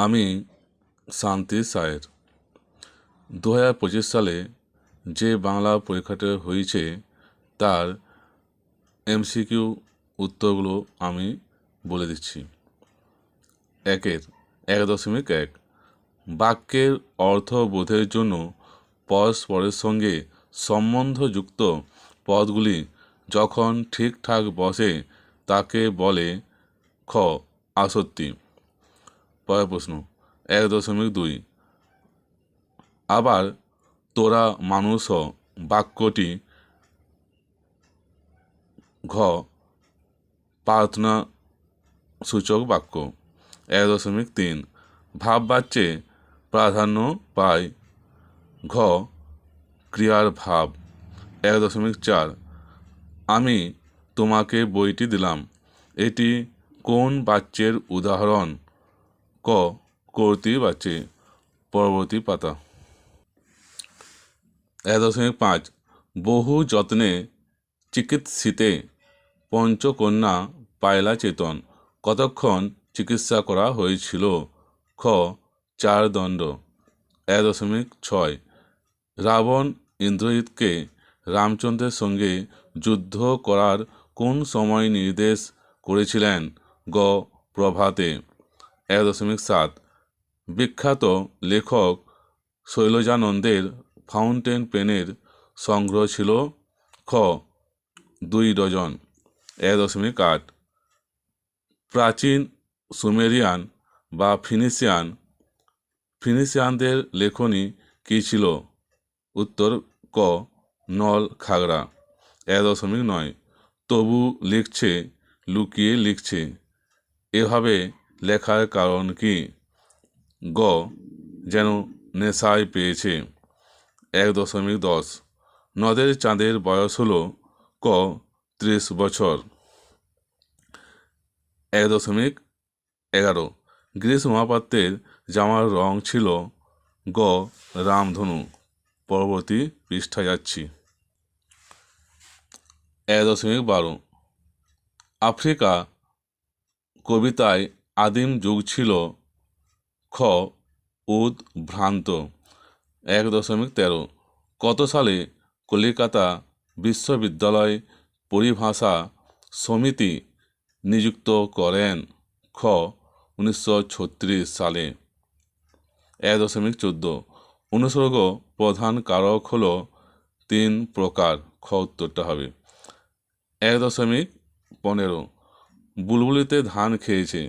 আমি শান্তি সায়ের 2025 সালে যে বাংলা পরীক্ষাটা হয়েছে তার এমসিকিউ উত্তরগুলো আমি বলে দিচ্ছি। 1.1 বাক্যের অর্থবোধের জন্য পরস্পরের সঙ্গে সম্বন্ধযুক্ত পদগুলি যখন ঠিকঠাক বসে তাকে বলে খ আসত্তি। পরের প্রশ্ন 1.2 আবার তোরা মানুষ বাক্যটি ঘ প্রার্থনা সূচক বাক্য। 1.3 ভাববাচ্যে প্রাধান্য পায় ঘ ক্রিয়ার ভাব। 1.4 আমি তোমাকে বইটি দিলাম, এটি কোন বাচ্যের উদাহরণ? ক কর্তৃবাচ্যে। পরবর্তী পাতা। 1.5 বহু যত্নে চিকিৎসিতে পঞ্চকন্যা পায়লা চেতন, কতক্ষণ চিকিৎসা করা হয়েছিল? খ 4 দণ্ড। 1.6 রাবণ ইন্দ্রজিৎকে রামচন্দ্রের সঙ্গে যুদ্ধ করার কোন সময় নির্দেশ করেছিলেন? গ প্রভাতে। 1.7 বিখ্যাত লেখক শৈলজানন্দের ফাউন্টেন পেনের সংগ্রহ ছিল? খ 2 ডজন। 1.8 প্রাচীন সুমেরিয়ান বা ফিনিশিয়ানদের লেখনী কী ছিল? উত্তর ক নল খাগড়া। 1.9 তবু লিখছে, লুকিয়ে লিখছে, এভাবে লেখার কারণ কি? গ যেন নেশায় পেয়েছে। 1.10 নদের চাঁদের বয়স হলো? ক 30 বছর। 1.11 গিরিশ মহাপাত্রের জামার রং ছিল? গ রামধনু। পরবর্তী পৃষ্ঠায় যাচ্ছি। 1.12 আফ্রিকা কবিতায় আদিম যুগ ছিল? খ উদ্ভ্রান্ত। 1.13 কত সালে কলিকাতা বিশ্ববিদ্যালয় পরিভাষা সমিতি নিযুক্ত করেন? খ 1936 সালে। 1.14 অনুসর্গ প্রধান কারক হলো 3 প্রকার। খ উত্তরটা হবে। 1.15 বুলবুলিতে ধান খেয়েছে,